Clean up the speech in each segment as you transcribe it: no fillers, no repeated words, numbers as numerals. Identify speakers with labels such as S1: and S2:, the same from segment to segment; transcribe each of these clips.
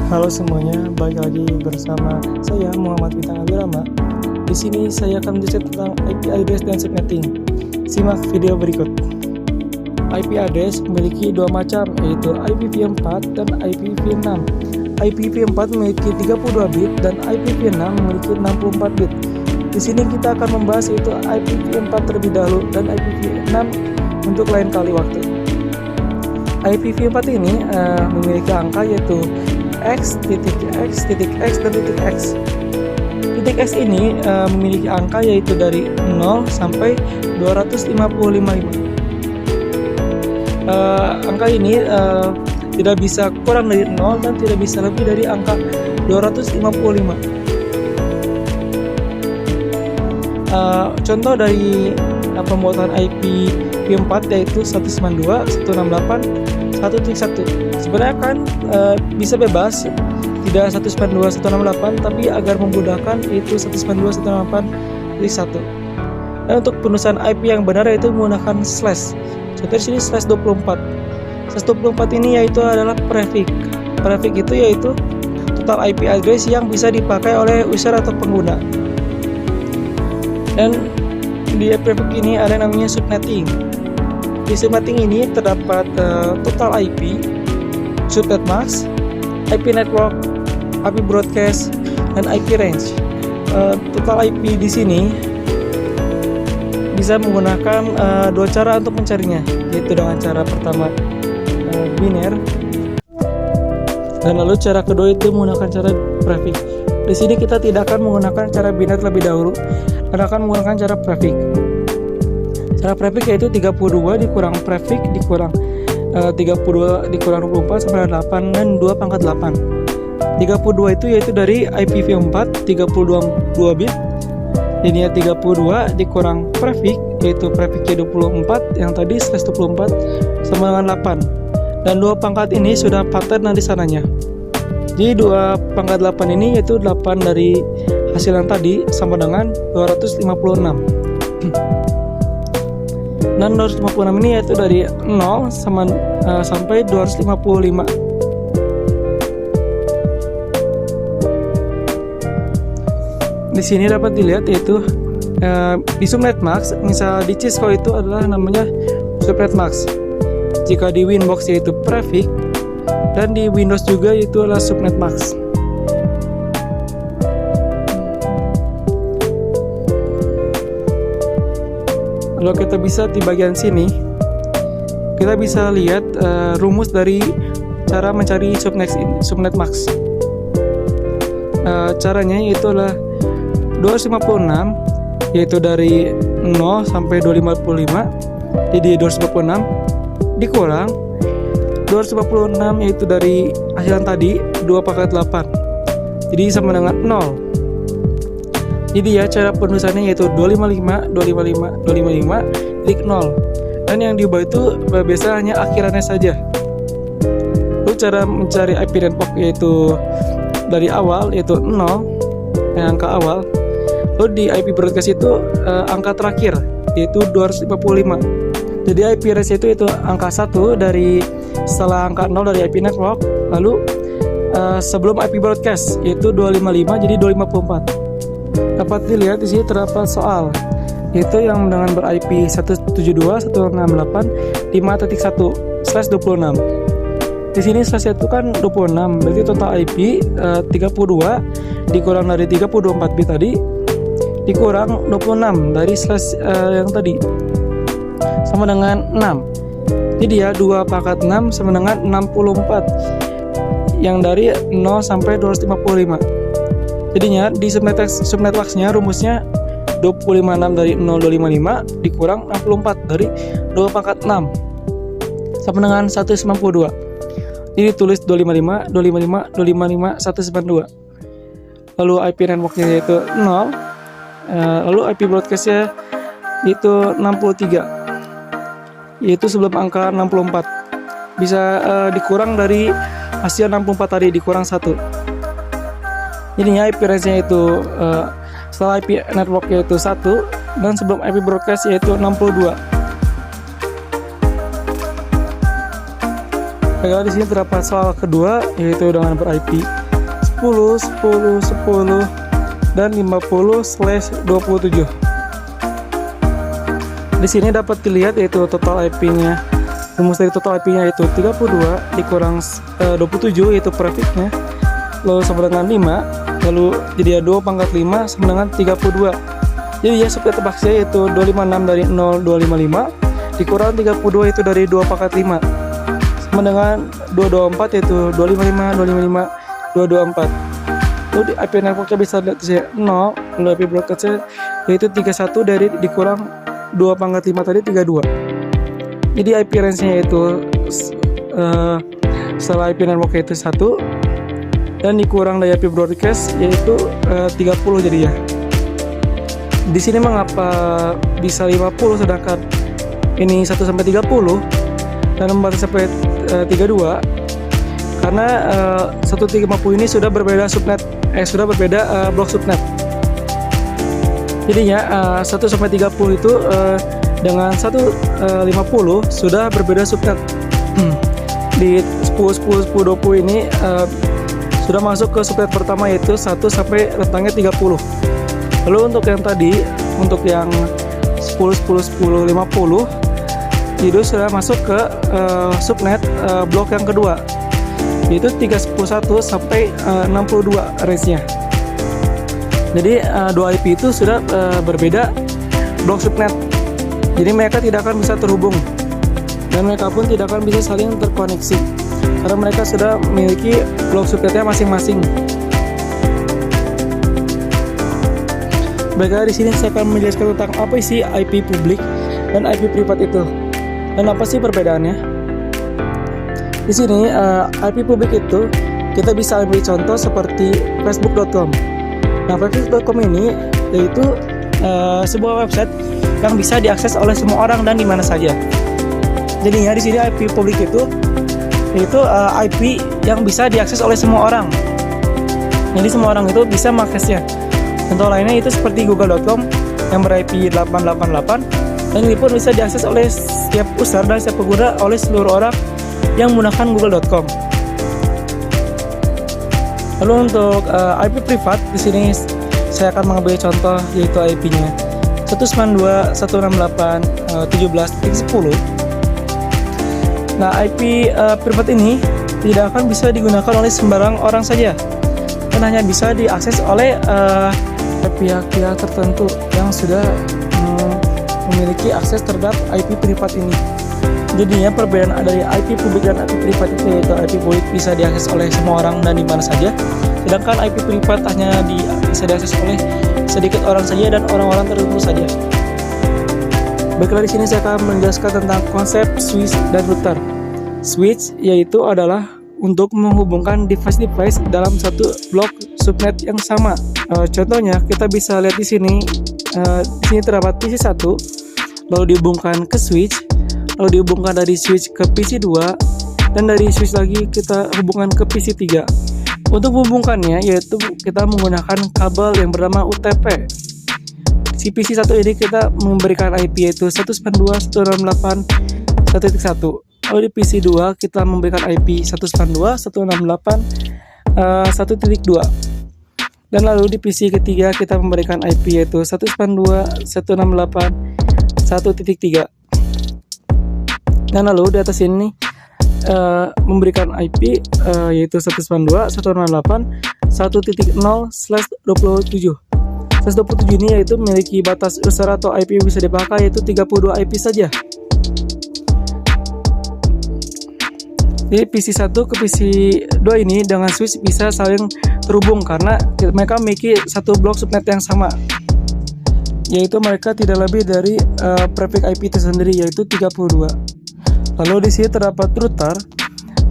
S1: Halo semuanya, balik lagi bersama saya Muhammad Bintang Abirama. Di sini saya akan menjelaskan tentang IP address dan subnetting. Simak video berikut. IP address memiliki dua macam, yaitu IPv4 dan IPv6. IPv4 memiliki 32 bit dan IPv6 memiliki 64 bit. Di sini kita akan membahas yaitu IPv4 terlebih dahulu dan IPv6 untuk lain kali waktu. IPv4 ini memiliki angka yaitu x, x, dan x. Titik x ini memiliki angka yaitu dari 0 sampai 255. Angka ini tidak bisa kurang dari 0 dan tidak bisa lebih dari angka 255. Contoh dari pembuatan IPv4 yaitu 192.168.1.1. Sebenarnya kan bisa bebas, tidak 192.168, tapi agar memudahkan itu 192.168.1. Dan untuk penulisan IP yang benar yaitu menggunakan slash. Contoh di sini slash 24. Slash 24 ini yaitu adalah prefix. Prefix itu yaitu total IP address yang bisa dipakai oleh user atau pengguna. Dan di prefix ini ada namanya subnetting. Di subnetting ini terdapat total IP, subnet mask, IP network, IP broadcast, dan IP range. Total IP di sini bisa menggunakan dua cara untuk mencarinya, yaitu dengan cara pertama biner, dan lalu cara kedua itu menggunakan cara prefix. Di sini kita tidak akan menggunakan cara biner terlebih dahulu, kita akan menggunakan cara prefix. Cara prefix yaitu 32 dikurang prefix dikurang 32 dikurang 24 sama dengan 8 dan 2 pangkat 8. 32 itu yaitu dari IPv4 32 bit. Jadinya 32 dikurang prefix yaitu prefixnya 24 yang tadi slash 24 sama dengan 8. Dan 2 pangkat ini sudah pattern di sananya. Jadi 2 pangkat 8 ini yaitu 8 dari hasil yang tadi sama dengan 256. Dan 256 ini yaitu dari 0 sampai 255. Di sini dapat dilihat yaitu di subnet max, misal di Cisco itu adalah namanya subnet max. Jika di Winbox yaitu prefix, dan di Windows juga itu adalah subnet max. Kalau kita bisa di bagian sini, kita bisa lihat rumus dari cara mencari subnet max. Caranya itu adalah 256, yaitu dari 0 sampai 255. Jadi 256 dikurang 256 yaitu dari hasil tadi 2 pangkat 8. Jadi sama dengan 0. Jadi ya cara penulisannya yaitu 255 titik 0. Dan yang diubah itu biasa hanya akhirannya saja. Lalu cara mencari IP network yaitu dari awal yaitu 0 yang angka awal. Lalu di IP broadcast itu angka terakhir yaitu 255. Jadi IP range itu angka 1 dari setelah angka 0 dari IP network. Lalu sebelum IP broadcast yaitu 255 jadi 254. Dapat dilihat di sini terdapat soal yaitu yang dengan ber-IP 172.168.5.1/26. Di sini slash itu kan 26, berarti total IP 32 dikurang dari 34 bit tadi dikurang 26 dari slash yang tadi sama dengan 6. Jadi ya 2 pangkat 6 sama dengan 64 yang dari 0 sampai 255. Jadinya di subnet max-nya rumusnya 256 dari 0255 dikurang 64 dari 2 pangkat 6 sama dengan 192. Jadi tulis 255 192. Lalu IP network-nya yaitu 0. Lalu IP broadcast-nya yaitu 63. Yaitu sebelum angka 64. Bisa dikurang dari hasil 64 tadi dikurang 1. Jadinya IP range-nya itu setelah IP network yaitu 1 dan sebelum IP broadcast yaitu 62. Di sini terdapat soal kedua yaitu dengan ber-IP 10 dan 50/27. Di sini dapat dilihat yaitu total IP-nya. Rumus dari total IP-nya itu 32 dikurang 27 yaitu prefiknya, lalu sama dengan 5, lalu jadi 2 pangkat 5 sama dengan 32. Jadi ya subnet terbaksia yaitu 256 dari 0255 dikurang 32 itu dari 2 pangkat 5 sama dengan 224 yaitu 255 224. Lalu di IP networknya bisa lihat di sini 0, lalu IP broadcastnya yaitu 31 dari dikurang 2 pangkat 5 tadi 32. Jadi IP range-nya itu setelah IP network itu 1 dan dikurang dari IP broadcast yaitu 30 jadi ya. Di sini mengapa bisa 50 sedangkan ini 1 sampai 30 dan 4 sampai 32? Karena 1.50 ini sudah berbeda subnet, sudah berbeda blok subnet. Jadinya 1 sampai 30 itu dengan 150 sudah berbeda subnet. Di 10 20 ini sudah masuk ke subnet pertama yaitu 1 sampai rentangnya 30. Lalu untuk yang tadi, untuk yang 10 50 itu sudah masuk ke subnet blok yang kedua yaitu 311 sampai 62 range-nya. Jadi dua IP itu sudah berbeda blok subnet. Jadi mereka tidak akan bisa terhubung dan mereka pun tidak akan bisa saling terkoneksi karena mereka sudah memiliki blok subnetnya masing-masing. Baiklah, di sini saya akan menjelaskan tentang apa sih IP publik dan IP privat itu dan apa sih perbedaannya. Di sini IP publik itu kita bisa ambil contoh seperti facebook.com. Nah, facebook.com ini yaitu sebuah website yang bisa diakses oleh semua orang dan di mana saja. Jadinya di sini IP publik itu yaitu IP yang bisa diakses oleh semua orang. Jadi semua orang itu bisa mengaksesnya. Contoh lainnya itu seperti google.com yang ber-IP 888 dan ini pun bisa diakses oleh setiap user dan setiap pengguna oleh seluruh orang yang menggunakan google.com. Lalu untuk IP privat di sini saya akan mengambil contoh yaitu IP-nya 192.168.17.10. Nah, IP privat ini tidak akan bisa digunakan oleh sembarang orang saja dan hanya bisa diakses oleh pihak-pihak tertentu yang sudah memiliki akses terhadap IP privat ini. Jadinya perbedaan dari IP publik dan IP privat itu yaitu IP publik bisa diakses oleh semua orang dan di mana saja, sedangkan IP privat hanya bisa diakses oleh sedikit orang saja dan orang-orang tertentu saja. Baiklah, di sini saya akan menjelaskan tentang konsep switch dan router. Switch yaitu adalah untuk menghubungkan device-device dalam satu blok subnet yang sama. Contohnya kita bisa lihat di sini. Di sini terdapat PC1, lalu dihubungkan ke switch, lalu dihubungkan dari switch ke PC2, dan dari switch lagi kita hubungkan ke PC3. Untuk menghubungkannya yaitu kita menggunakan kabel yang bernama UTP. Si PC1 ini kita memberikan IP yaitu 192.168.1.1. Lalu di PC2 kita memberikan IP 192.168.1.2. Dan lalu di PC ketiga kita memberikan IP yaitu 192.168.1.3. Dan lalu di atas ini memberikan IP yaitu 192.168.1.0/27. 127 ini yaitu memiliki batas user atau IP yang bisa dipakai yaitu 32 IP saja. Jadi PC1 ke PC2 ini dengan switch bisa saling terhubung karena mereka memiliki satu blok subnet yang sama, yaitu mereka tidak lebih dari prefix IP tersendiri yaitu 32. Lalu di sini terdapat router,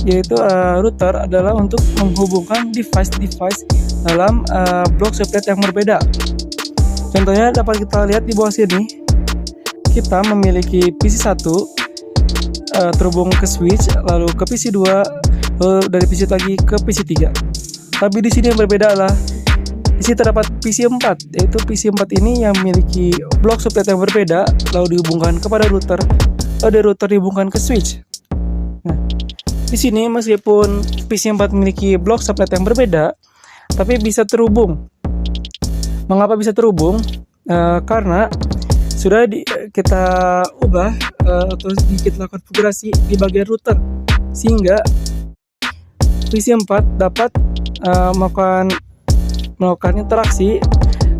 S1: yaitu router adalah untuk menghubungkan device-device dalam blok subnet yang berbeda. Contohnya dapat kita lihat di bawah sini. Kita memiliki PC1 terhubung ke switch, lalu ke PC2, lalu dari PC lagi ke PC3. Tapi di sini yang berbeda adalah di sini terdapat PC4, yaitu PC4 ini yang memiliki blok subnet yang berbeda, lalu dihubungkan kepada router, lalu dari router dihubungkan ke switch. Nah, di sini meskipun PC4 memiliki blok subnet yang berbeda, tapi bisa terhubung. Mengapa bisa terhubung? Karena sudah kita ubah atau kita konfigurasi di bagian router, sehingga PC4 dapat melakukan interaksi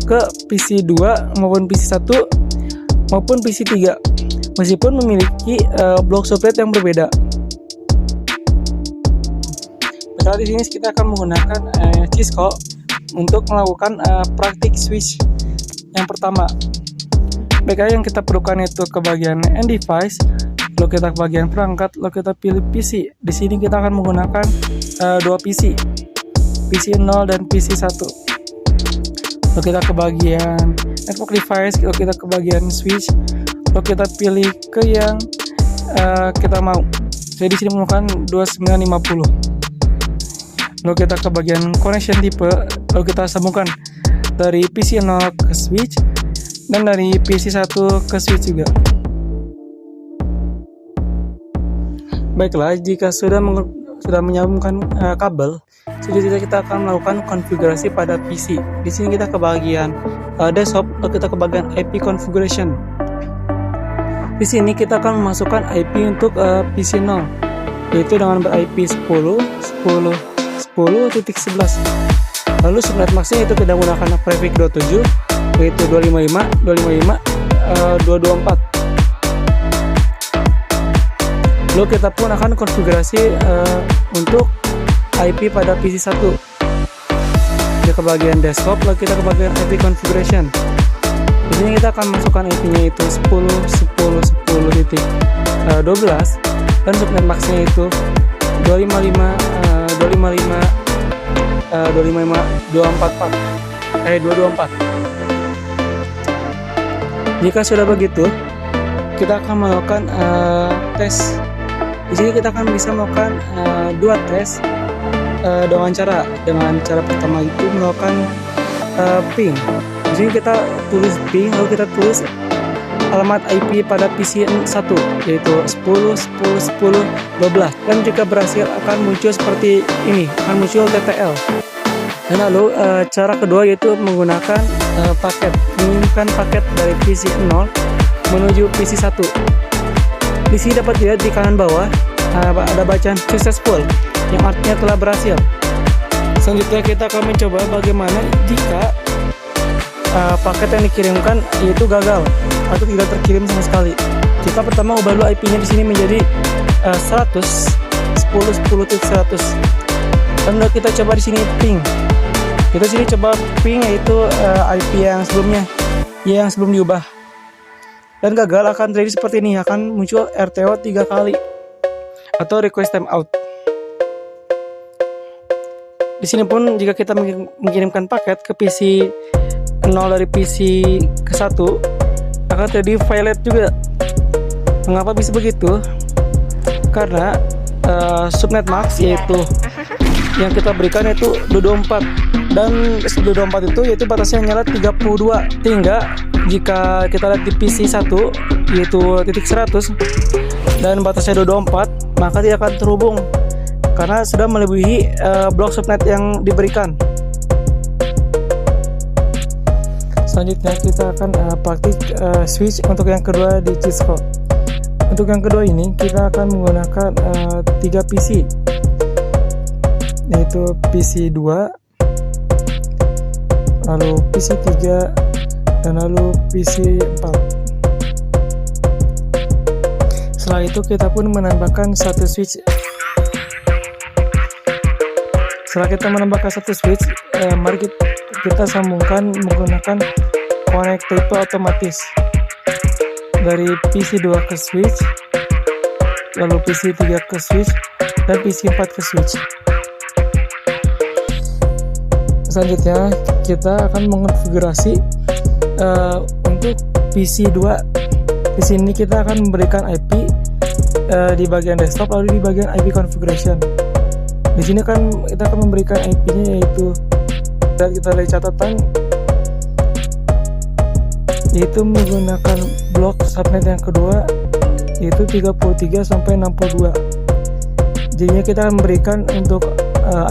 S1: ke PC2 maupun PC1 maupun PC3 meskipun memiliki blok subnet yang berbeda. Di sini kita akan menggunakan Cisco untuk melakukan praktik switch yang pertama. Baik, yang kita perlukan itu ke bagian end device, lalu kita ke bagian perangkat, lalu kita pilih PC. Di sini kita akan menggunakan dua PC 0 dan PC1. Lalu kita ke bagian network device, lalu kita ke bagian switch, lalu kita pilih ke yang kita mau. Saya di sini menggunakan 2950. Lalu kita ke bagian connection type, lalu kita sambungkan dari PC0 ke switch dan dari PC1 ke switch juga. Baiklah, jika sudah menyambungkan kabel, selanjutnya kita akan melakukan konfigurasi pada PC. Di sini kita ke bagian desktop, lalu kita ke bagian IP configuration. Di sini kita akan memasukkan IP untuk PC0, yaitu dengan ber-IP 10.10.11. Lalu subnet maxnya itu kita menggunakan prefix 27, yaitu 255, 224. Lalu kita pun akan konfigurasi untuk IP pada PC1. Kita ke bagian desktop, lalu kita ke bagian IP configuration. Di sini kita akan masukkan IP-nya itu 10.10.10.12 dan subnet maxnya itu 254. Jika sudah begitu, kita akan melakukan tes. Di sini kita akan bisa melakukan dua tes dengan cara pertama itu melakukan ping. Di sini kita tulis ping, lalu kita tulis alamat IP pada PC1, yaitu 10.10.10.12, dan jika berhasil akan muncul seperti ini, akan muncul TTL. Dan lalu cara kedua yaitu menggunakan mengirimkan paket dari PC0 menuju PC1. Di sini dapat dilihat di kanan bawah ada bacaan successful, yang artinya telah berhasil. Selanjutnya kita akan mencoba bagaimana jika paket yang dikirimkan yaitu gagal atau tidak terkirim sama sekali. Kita pertama ubah dulu IP-nya di sini menjadi 10.10.10.100. Dan kita coba di sini ping. Kita sini coba ping, yaitu IP yang sebelumnya, yang sebelum diubah. Dan gagal akan terjadi seperti ini, akan muncul RTO 3 kali atau request timeout. Di sini pun jika kita mengirimkan paket ke PC 0 dari PC ke 1 akan terjadi violate juga. Mengapa bisa begitu? Karena subnet max yaitu yang kita berikan yaitu 224, dan 224 itu yaitu batasnya nyala 32, sehingga jika kita lihat di PC1 yaitu titik 100 dan batasnya 224, maka tidak akan terhubung karena sudah melebihi blok subnet yang diberikan. Selanjutnya kita akan praktik switch untuk yang kedua di Cisco. Untuk yang kedua ini kita akan menggunakan 3 PC, yaitu PC2, lalu PC3, dan lalu PC4. Setelah itu kita pun menambahkan satu switch. Setelah kita menambahkan satu switch, mari kita sambungkan menggunakan connect type otomatis dari PC2 ke switch, lalu PC3 ke switch, dan PC4 ke switch. Selanjutnya kita akan mengonfigurasi untuk PC2. Di sini kita akan memberikan IP di bagian desktop, lalu di bagian IP configuration. Di sini kan kita akan memberikan IP-nya yaitu, dan kita lihat catatan, yaitu menggunakan blok subnet yang kedua yaitu 33 sampai 62. Jadinya kita akan memberikan untuk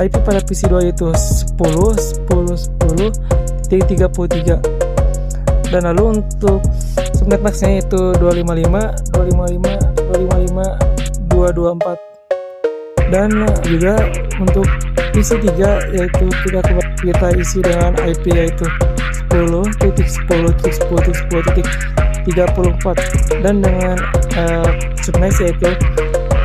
S1: IP pada PC2 itu 10.10.10.33. Dan lalu untuk subnet maxnya itu 255.255.254. Dan juga untuk PC3 yaitu kita isi dengan IP yaitu 10.10.10.10.34 dan dengan subnet yaitu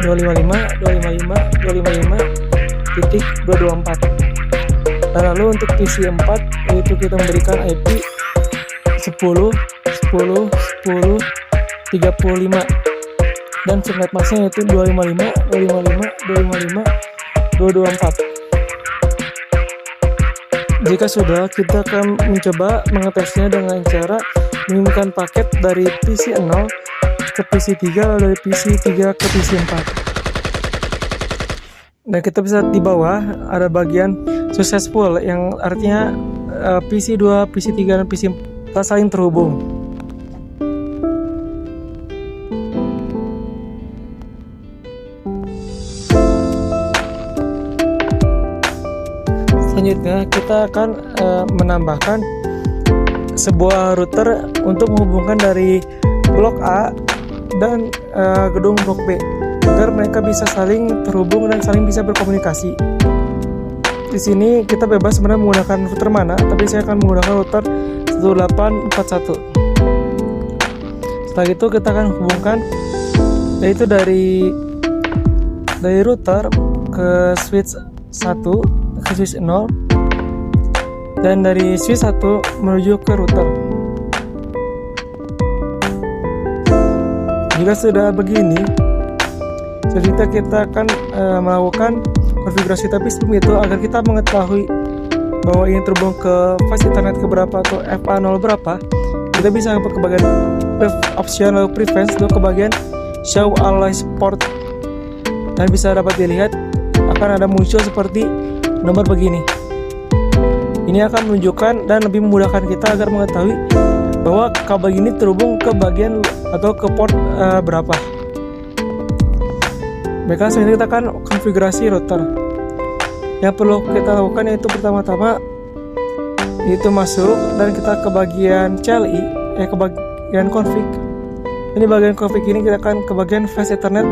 S1: 255.255.254. Dan lalu untuk PC4 yaitu kita memberikan IP 10.10.10.35 dan subnet maxnya yaitu 255.255.254. Jika sudah, kita akan mencoba mengetesnya dengan cara mengirimkan paket dari PC 0 ke PC 3 lalu dari PC 3 ke PC 4. Dan kita bisa di bawah ada bagian successful yang artinya PC 2, PC 3 dan PC 4 saling terhubung. Selanjutnya kita akan menambahkan sebuah router untuk menghubungkan dari blok A dan gedung blok B agar mereka bisa saling terhubung dan saling bisa berkomunikasi. Di sini kita bebas sebenarnya menggunakan router mana, tapi saya akan menggunakan router 1841. Setelah itu kita akan hubungkan yaitu dari router ke switch 1 ke switch 0 dan dari switch 1 menuju ke router. Jika sudah begini, selanjutnya kita akan melakukan konfigurasi, tapi sebelum itu agar kita mengetahui bahwa ini terhubung ke fast internet ke berapa atau FA0 berapa, kita bisa ke bagian optional preference ke bagian show analyze port dan bisa dapat dilihat akan ada muncul seperti nomor begini. Ini akan menunjukkan dan lebih memudahkan kita agar mengetahui bahwa kabel ini terhubung ke bagian atau ke port berapa. Baiklah, selanjutnya kita akan konfigurasi router. Yang perlu kita lakukan yaitu pertama-tama itu masuk dan kita ke bagian CLI, ke bagian config. Ini bagian config ini kita akan ke bagian fast ethernet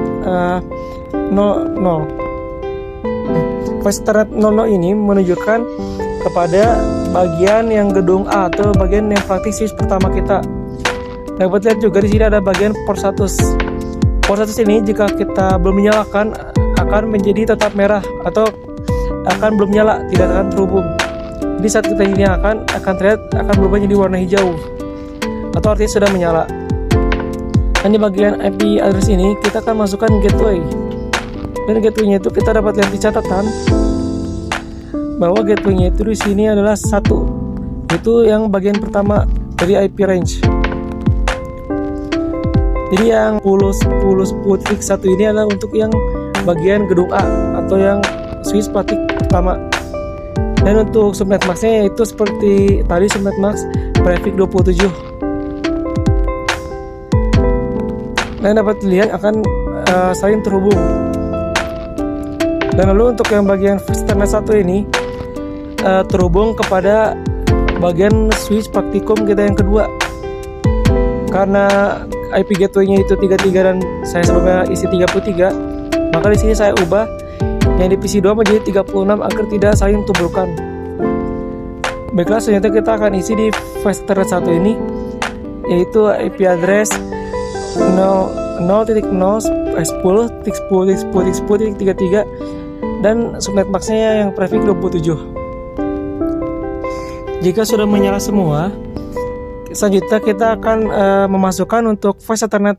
S1: 00. Fast Ethernet 00 ini menunjukkan kepada bagian yang gedung A atau bagian yang praktis switch pertama kita. Dapat lihat juga di sini ada bagian port status. Port status ini jika kita belum menyalakan akan menjadi tetap merah atau akan belum nyala, tidak akan terhubung. Jadi saat kita nyalakan akan terlihat akan berubah menjadi warna hijau atau artinya sudah menyala. Dan di bagian IP address ini kita akan masukkan gateway. Dan gateway-nya itu kita dapat lihat di catatan bahwa gateway-nya itu di sini adalah 1. Itu yang bagian pertama dari IP range. Jadi yang 10.10.10.1 ini adalah untuk yang bagian gedung A atau yang switch praktik pertama. Dan untuk subnet max-nya itu seperti tadi, subnet max prefix 27. Dan dapat dilihat akan saling terhubung. Dan lalu untuk yang bagian Ethernet 1 ini terhubung kepada bagian switch praktikum kita yang kedua. Karena IP gateway-nya itu 33 dan saya sebelumnya isi 33, maka di sini saya ubah yang di PC2 menjadi 36 agar tidak saling tumbuhkan. Baiklah, selanjutnya kita akan isi di fast Ethernet 1 ini yaitu IP address 0.0.10.10.10.10.33 dan subnet maxnya yang prefix 27. Jika sudah menyala semua, selanjutnya kita akan memasukkan untuk fast Ethernet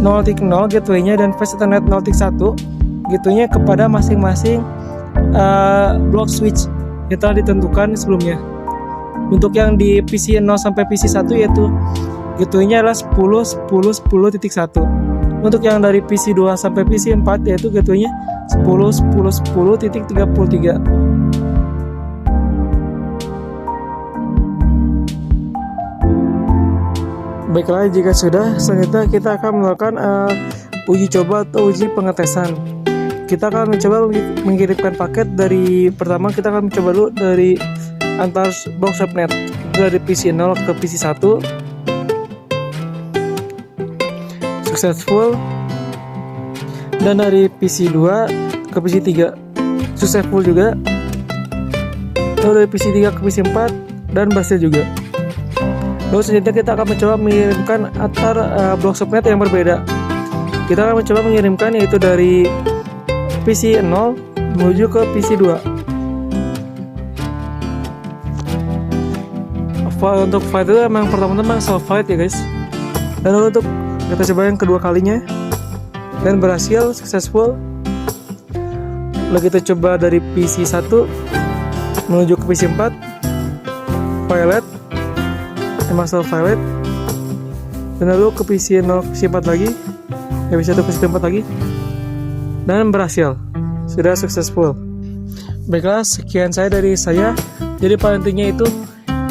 S1: 0.0 gateway-nya dan fast Ethernet 0.1 gateway-nya kepada masing-masing block switch yang telah ditentukan sebelumnya. Untuk yang di PC 0 sampai PC 1 yaitu gateway-nya adalah 10.10.10.1. Untuk yang dari PC 2 sampai PC 4 yaitu gateway-nya 10.10.10.33. Baiklah, jika sudah, selanjutnya kita akan melakukan uji coba atau uji pengetesan. kita akan mencoba mengirimkan paket dari pertama kita akan mencoba dulu dari antar box subnet dari PC 0 ke PC 1 successful, dan dari PC 2 ke PC 3 successful juga, lalu dari PC 3 ke PC 4 dan berhasil juga. Lalu selanjutnya kita akan mencoba mengirimkan antar blok subnet yang berbeda. Kita akan mencoba mengirimkan yaitu dari PC 0 menuju ke PC 2. Untuk flight itu emang pertama-tama self flight ya guys. Dan lalu untuk kita coba yang kedua kalinya dan berhasil successful. Lalu kita coba dari PC 1 menuju ke PC 4 pilot, emang self pilot, dan lalu ke PC 0 PC 4 lagi, PC 1 PC 4 lagi, dan berhasil, sudah successful. Baiklah, sekian dari saya. Jadi pada intinya itu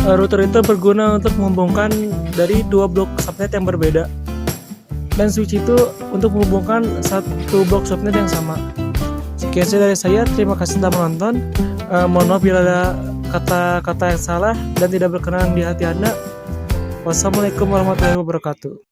S1: router itu berguna untuk menghubungkan dari dua blok subnet yang berbeda, dan switch itu untuk menghubungkan satu blok subnet yang sama. Sekian dari saya, terima kasih telah menonton. Mohon maaf bila ada kata-kata yang salah dan tidak berkenan di hati Anda. Wassalamualaikum warahmatullahi wabarakatuh.